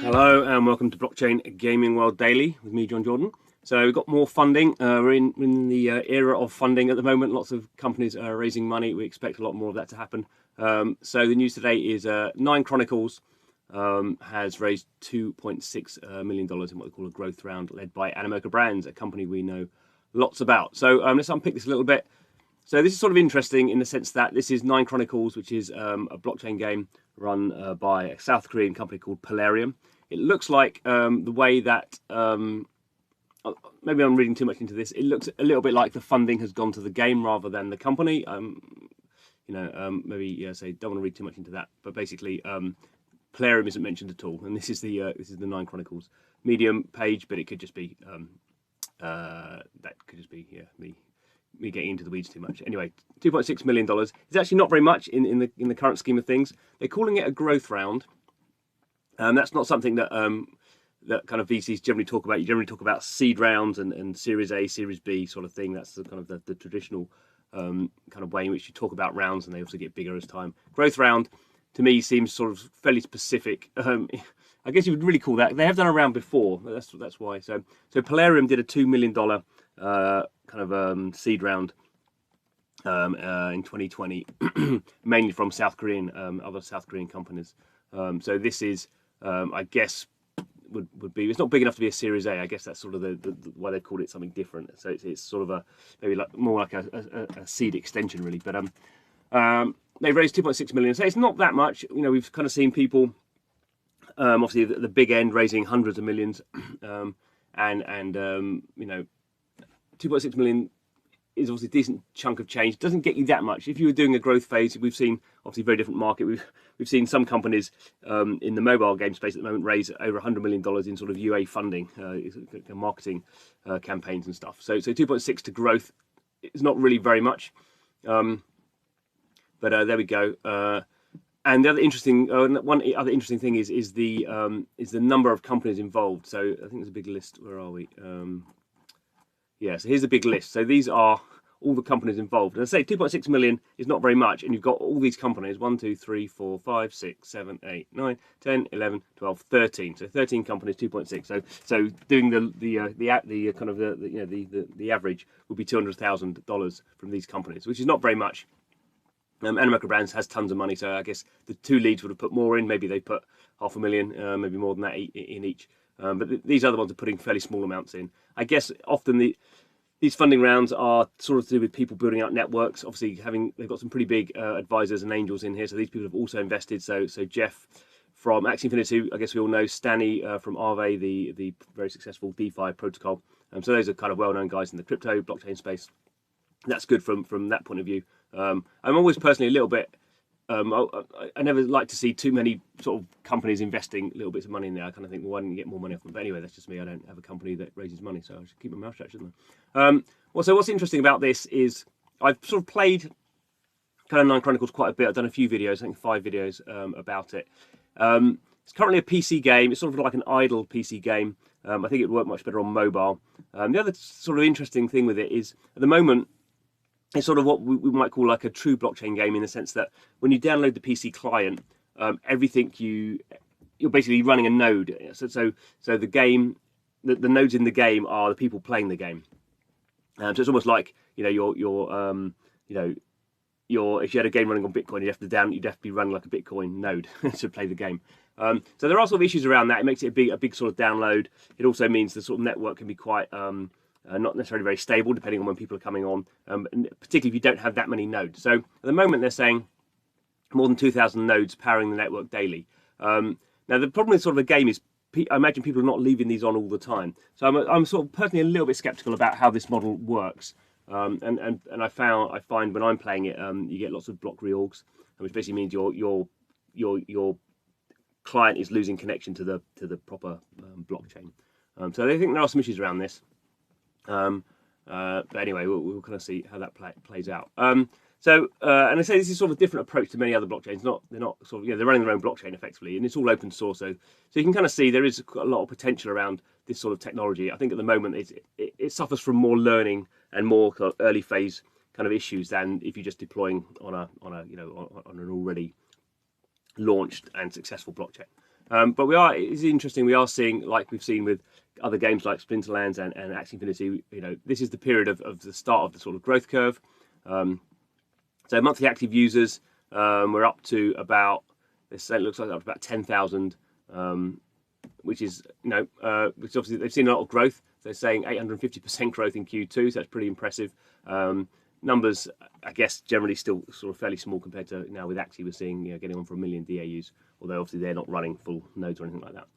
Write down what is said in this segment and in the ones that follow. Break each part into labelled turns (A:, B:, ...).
A: Hello and welcome to Blockchain Gaming World Daily with me, John Jordan. So we've got more funding. We're in the era of funding at the moment. Lots of companies are raising money. We expect a lot more of that to happen. So the news today is Chronicles has raised $2.6 million in what they call a growth round led by Animoca Brands, a company we know lots about. So let's unpick this a little bit. So this is sort of interesting in the sense that this is Chronicles, which is a blockchain game run by a South Korean company called Polarium. It looks like the way that, maybe I'm reading too much into this, it looks a little bit like the funding has gone to the game rather than the company. Maybe say don't want to read too much into that, but basically Polarium isn't mentioned at all, and this is the Chronicles Medium page, but it could just be that could just be me getting into the weeds too much. Anyway, $2.6 million is actually not very much in the current scheme of things. They're calling it a growth round. That's not something that that kind of VCs generally talk about. You generally talk about seed rounds and Series A, Series B sort of thing. That's the kind of the traditional kind of way in which you talk about rounds, and they also get bigger as time. Growth round to me seems sort of fairly specific. I guess you would really call that. They have done a round before. That's why. So Polarium did a $2 million seed round in 2020, mainly from South Korean other South Korean companies. So this is, I guess, would be, it's not big enough to be a Series A. I guess that's sort of the why they called it something different. So it's sort of a maybe like more like a seed extension really. But they've raised 2.6 million. So it's not that much. You know, we've kind of seen people. Obviously, the big end raising hundreds of millions, and 2.6 million is obviously a decent chunk of change. It doesn't get you that much. If you were doing a growth phase, we've seen obviously a very different market. We've seen some companies in the mobile game space at the moment raise over $100 million in sort of UA funding, marketing campaigns and stuff. So 2.6 to growth is not really very much, but there we go. And the other interesting, one other interesting thing is the number of companies involved. So I think there's a big list. Where are we? Yeah, so here's a big list. So these are all the companies involved. And I say 2.6 million is not very much, and you've got all these companies: 1, 2, 3, 4, 5, 6, 7, 8, 9, 10, 11, 12, 13. So 13 companies, 2.6. So doing the kind of the average would be $200,000 from these companies, which is not very much. Animoca Brands has tons of money, so I guess the two leads would have put more in. Maybe they put $500,000, maybe more than that in each. But these other ones are putting fairly small amounts in. I guess often these funding rounds are sort of to do with people building out networks. Obviously, they've got some pretty big advisors and angels in here, so these people have also invested. So Jeff from Axie Infinity, I guess we all know, Stanny from Aave, the very successful DeFi protocol. So those are kind of well-known guys in the crypto blockchain space. That's good from that point of view. I'm always personally a little bit. I never like to see too many sort of companies investing little bits of money in there. I kind of think, well, why don't you get more money off them? But anyway, that's just me. I don't have a company that raises money, so I should keep my mouth shut, shouldn't I? So what's interesting about this is I've sort of played kind of Chronicles quite a bit. I've done a few videos, I think 5 videos about it. It's currently a PC game. It's sort of like an idle PC game. I think it would work much better on mobile. The other sort of interesting thing with it is at the moment, it's sort of what we might call like a true blockchain game, in the sense that when you download the PC client, everything you're basically running a node. So the game, the nodes in the game are the people playing the game. So it's almost like if you had a game running on Bitcoin, you'd have to be running like a Bitcoin node to play the game. So there are sort of issues around that. It makes it a big sort of download. It also means the sort of network can be quite not necessarily very stable, depending on when people are coming on, particularly if you don't have that many nodes. So at the moment, they're saying more than 2,000 nodes powering the network daily. Now, the problem with sort of a game is I imagine people are not leaving these on all the time. So I'm sort of personally a little bit skeptical about how this model works. And I find when I'm playing it, you get lots of block reorgs, which basically means your client is losing connection to the proper blockchain. So I think there are some issues around this. But anyway, we'll kind of see how that plays out. And I say this is sort of a different approach to many other blockchains. They're not sort of, they're running their own blockchain effectively, and it's all open source. So you can kind of see there is a lot of potential around this sort of technology. I think at the moment it suffers from more learning and more kind of early phase kind of issues than if you're just deploying on an already launched and successful blockchain. But it's interesting. We are seeing, like we've seen with other games like Splinterlands and Axie Infinity, this is the period of the start of the sort of growth curve. So monthly active users, we're up to about, it looks like up to about 10,000, which is, which obviously they've seen a lot of growth. They're saying 850% growth in Q2, so that's pretty impressive. Numbers, I guess, generally still sort of fairly small compared to now with Axie. We're seeing getting on for 1 million DAUs, although obviously they're not running full nodes or anything like that.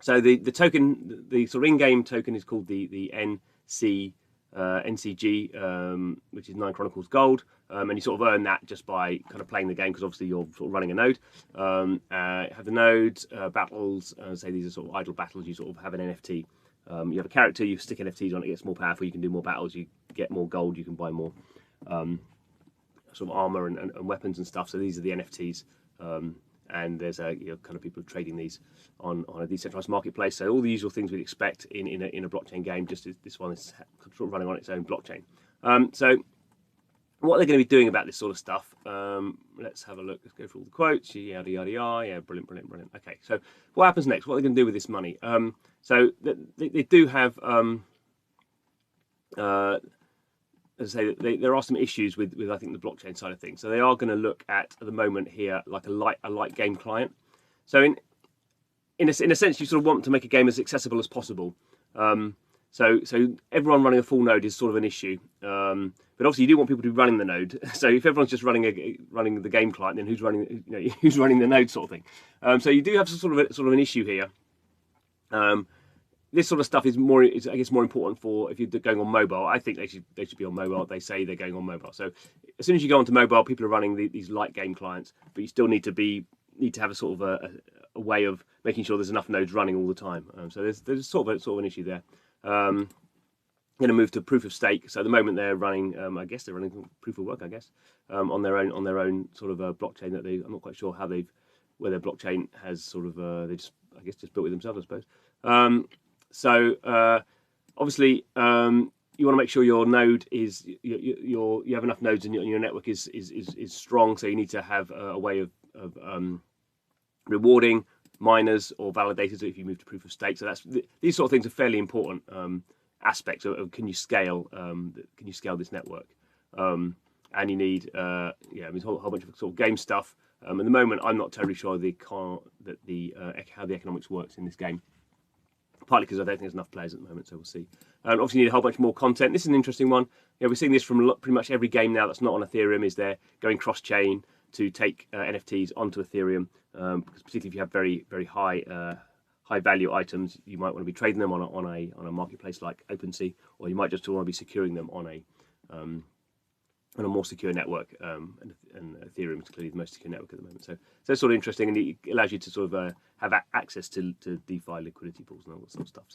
A: So the token, the sort of in-game token is called the NCG, which is 9 Chronicles Gold, and you sort of earn that just by kind of playing the game, because obviously you're sort of running a node. Have the nodes, battles, say these are sort of idle battles. You sort of have an NFT. You have a character, you stick NFTs on it, it gets more powerful, you can do more battles, you get more gold, you can buy more sort of armor and weapons and stuff. So these are the NFTs, and there's kind of people trading these on a decentralized marketplace. So all the usual things we'd expect in a blockchain game, just this one is sort of running on its own blockchain. So what they're going to be doing about this sort of stuff, let's have a look. Let's go through all the quotes. Yada yada yada. Yeah, brilliant. Okay, so what happens next? What are they going to do with this money? So they do have, as I say, there are some issues with I think the blockchain side of things. So they are going to look at the moment here like a light game client. So in a sense, you sort of want to make a game as accessible as possible. So everyone running a full node is sort of an issue. But obviously you do want people to be running the node. So if everyone's just running the game client, then who's running the node sort of thing. So you do have sort of an issue here. This sort of stuff is I guess more important for if you're going on mobile. I think they should be on mobile. They say they're going on mobile. So as soon as you go onto mobile, people are running these light game clients, but you still need to have a sort of a way of making sure there's enough nodes running all the time. So there's sort of an issue there. Going to move to proof of stake. So at the moment they're running, I guess they're running proof of work. I guess on their own sort of blockchain that I'm not quite sure where their blockchain has sort of they just built it themselves, I suppose. So obviously you want to make sure your node is you have enough nodes and your network is strong. So you need to have a way of rewarding miners or validators if you move to proof of stake. So these sort of things are fairly important aspects of can you scale this network, and you need a whole bunch of sort of game stuff. At the moment, I'm not totally sure how the economics works in this game. Partly because I don't think there's enough players at the moment, so we'll see. Obviously, you need a whole bunch more content. This is an interesting one. We're seeing this from pretty much every game now that's not on Ethereum. Is they're going cross-chain to take NFTs onto Ethereum, because particularly if you have very very high value items, you might want to be trading them on a marketplace like OpenSea, or you might just want to be securing them on a more secure network. And Ethereum is clearly the most secure network at the moment. So it's sort of interesting, and it allows you to sort of have access to DeFi liquidity pools and all that sort of stuff.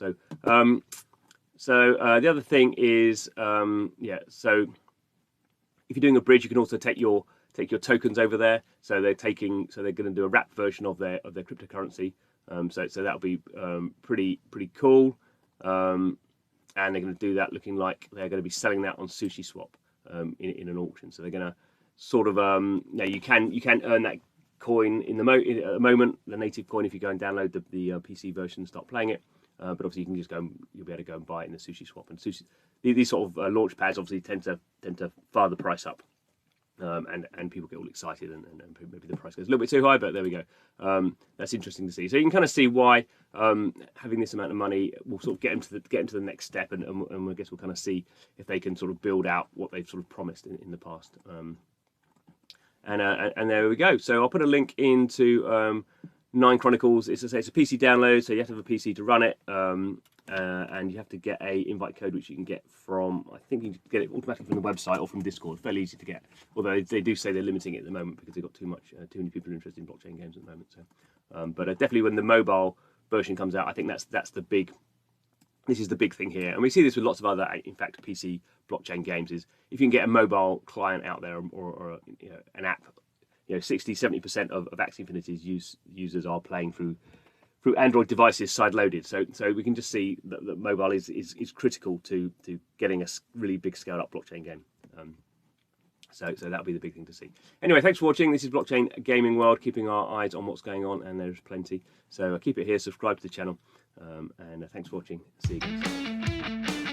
A: So the other thing is, so if you're doing a bridge, you can also take your tokens over there. So they're going to do a wrapped version of their cryptocurrency. So that'll be pretty cool. And they're going to do that looking like they're going to be selling that on SushiSwap in an auction. So they're going to sort of you can earn that coin at the moment, the native coin, if you go and download the PC version and start playing it. But obviously you can just you'll be able to go and buy it in the SushiSwap. And these sort of launch pads obviously tend to fire the price up. And people get all excited, and maybe the price goes a little bit too high, but there we go. That's interesting to see. So you can kind of see why having this amount of money will sort of get into the next step, and I guess we'll kind of see if they can sort of build out what they've sort of promised in the past. And there we go. So I'll put a link into 9 Chronicles. It's a PC download, so you have to have a PC to run it. And you have to get a invite code, which you can get from, I think you can get it automatically from the website or from Discord. Fairly easy to get, although they do say they're limiting it at the moment because they've got too many people interested in blockchain games at the moment. So, but definitely when the mobile version comes out, I think this is the big thing here, and we see this with lots of other, in fact, PC blockchain games. Is if you can get a mobile client out there or an app, 60-70% of Axie Infinity's users are playing through Android devices side-loaded, so we can just see that mobile is critical to getting a really big scaled-up blockchain game. So that'll be the big thing to see. Anyway, thanks for watching. This is Blockchain Gaming World, keeping our eyes on what's going on, and there's plenty. So keep it here, subscribe to the channel, and thanks for watching. See you again soon.